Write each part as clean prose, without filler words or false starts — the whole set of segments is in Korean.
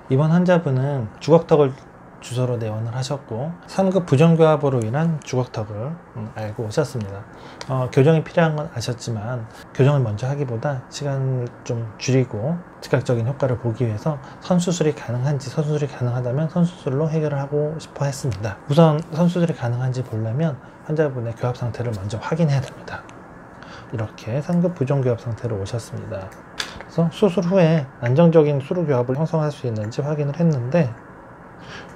이번 환자분은 주걱턱을 주소로 내원을 하셨고 3급 부정교합으로 인한 주걱턱을 알고 오셨습니다. 교정이 필요한 건 아셨지만 교정을 먼저 하기보다 시간을 좀 줄이고 즉각적인 효과를 보기 위해서 선수술이 가능한지, 선수술이 가능하다면 선수술로 해결을 하고 싶어 했습니다. 우선 선수술이 가능한지 보려면 환자분의 교합 상태를 먼저 확인해야 됩니다. 이렇게 3급 부정교합 상태로 오셨습니다. 그래서 수술 후에 안정적인 수루교합을 형성할 수 있는지 확인을 했는데,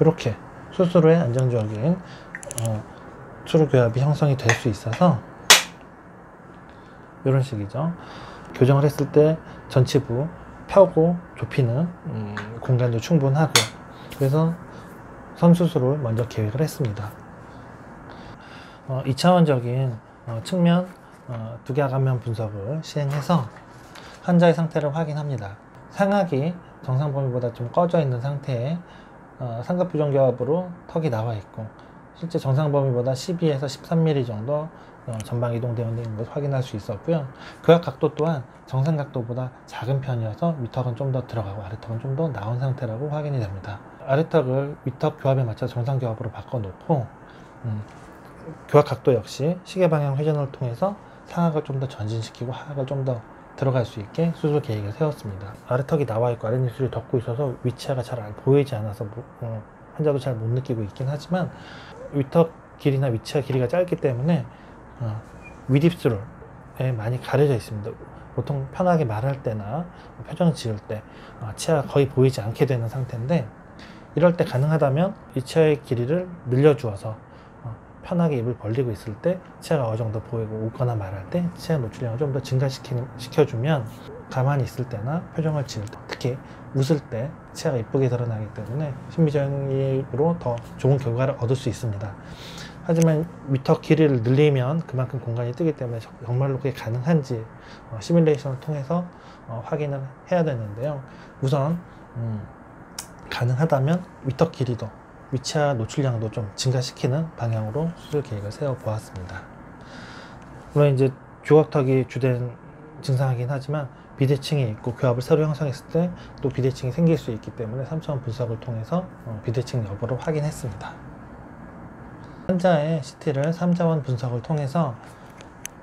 이렇게 수술 후에 안정적인 수루교합이 형성이 될 수 있어서 이런 식이죠. 교정을 했을 때 전치부 펴고 좁히는 공간도 충분하고, 그래서 선수술을 먼저 계획을 했습니다. 2차원적인 측면 두개암면 분석을 시행해서 환자의 상태를 확인합니다. 상악이 정상 범위보다 좀 꺼져 있는 상태에 삼각 부정교합으로 턱이 나와 있고, 실제 정상 범위보다 12에서 13mm 정도 전방 이동되어 있는 것을 확인할 수 있었고요. 교합 각도 또한 정상 각도보다 작은 편이어서 위턱은 좀 더 들어가고 아래턱은 좀 더 나온 상태라고 확인이 됩니다. 아래턱을 위턱 교합에 맞춰 정상 교합으로 바꿔 놓고 교합 각도 역시 시계 방향 회전을 통해서 상악을 좀 더 전진시키고 하악을 좀 더 들어갈 수 있게 수술 계획을 세웠습니다. 아래턱이 나와 있고 아랫입술이 덮고 있어서 위치가 잘 보이지 않아서 환자도 잘 못 느끼고 있긴 하지만, 위턱 길이나 위치와 길이가 짧기 때문에 윗입술에 많이 가려져 있습니다. 보통 편하게 말할 때나 표정 지을 때 치아가 거의 보이지 않게 되는 상태인데, 이럴 때 가능하다면 위치의 길이를 늘려주어서 편하게 입을 벌리고 있을 때 치아가 어느 정도 보이고, 웃거나 말할 때 치아 노출량을 좀 더 증가시켜주면 가만히 있을 때나 표정을 지을 때, 특히 웃을 때 치아가 이쁘게 드러나기 때문에 심미적으로 더 좋은 결과를 얻을 수 있습니다. 하지만 위턱 길이를 늘리면 그만큼 공간이 뜨기 때문에 정말로 그게 가능한지 시뮬레이션을 통해서 확인을 해야 되는데요. 우선 가능하다면 위턱 길이도 위치와 노출량도 좀 증가시키는 방향으로 수술 계획을 세워 보았습니다. 물론 이제 주걱턱이 주된 증상이긴 하지만 비대칭이 있고 교합을 새로 형성했을 때 또 비대칭이 생길 수 있기 때문에 3차원 분석을 통해서 비대칭 여부를 확인했습니다. 환자의 CT를 3차원 분석을 통해서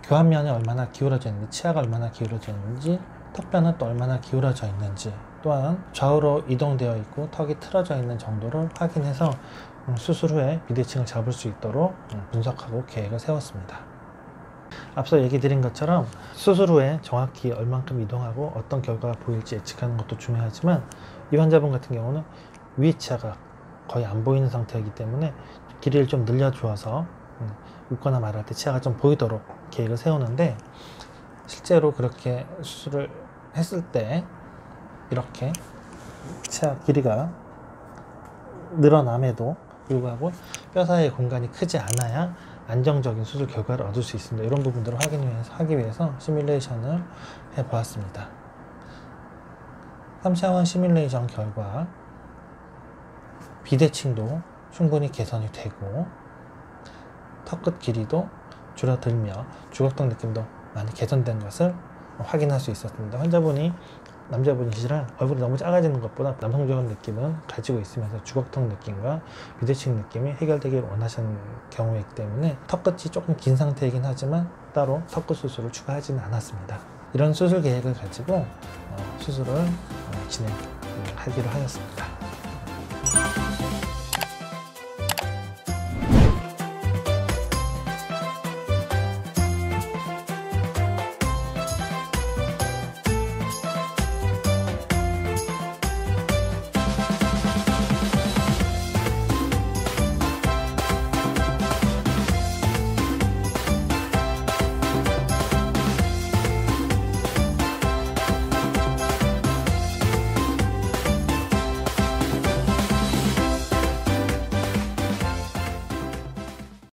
교합면이 얼마나 기울어져 있는지, 치아가 얼마나 기울어져 있는지, 턱뼈는 또 얼마나 기울어져 있는지, 또한 좌우로 이동되어 있고 턱이 틀어져 있는 정도를 확인해서 수술 후에 비대칭을 잡을 수 있도록 분석하고 계획을 세웠습니다. 앞서 얘기 드린 것처럼 수술 후에 정확히 얼만큼 이동하고 어떤 결과가 보일지 예측하는 것도 중요하지만, 이 환자분 같은 경우는 위에 치아가 거의 안 보이는 상태이기 때문에 길이를 좀 늘려주어서 웃거나 말할 때 치아가 좀 보이도록 계획을 세우는데, 실제로 그렇게 수술을 했을 때 이렇게 치아 길이가 늘어남에도 불구하고 뼈 사이의 공간이 크지 않아야 안정적인 수술 결과를 얻을 수 있습니다. 이런 부분들을 하기 위해서 시뮬레이션을 해보았습니다. 3차원 시뮬레이션 결과 비대칭도 충분히 개선이 되고 턱끝 길이도 줄어들며 주걱턱 느낌도 많이 개선된 것을 확인할 수 있었습니다. 환자분이 남자분이시라 얼굴이 너무 작아지는 것보다 남성적인 느낌은 가지고 있으면서 주걱턱 느낌과 비대칭 느낌이 해결되길 원하시는 경우이기 때문에 턱끝이 조금 긴 상태이긴 하지만 따로 턱끝 수술을 추가하지는 않았습니다. 이런 수술 계획을 가지고 수술을 진행하기로 하였습니다.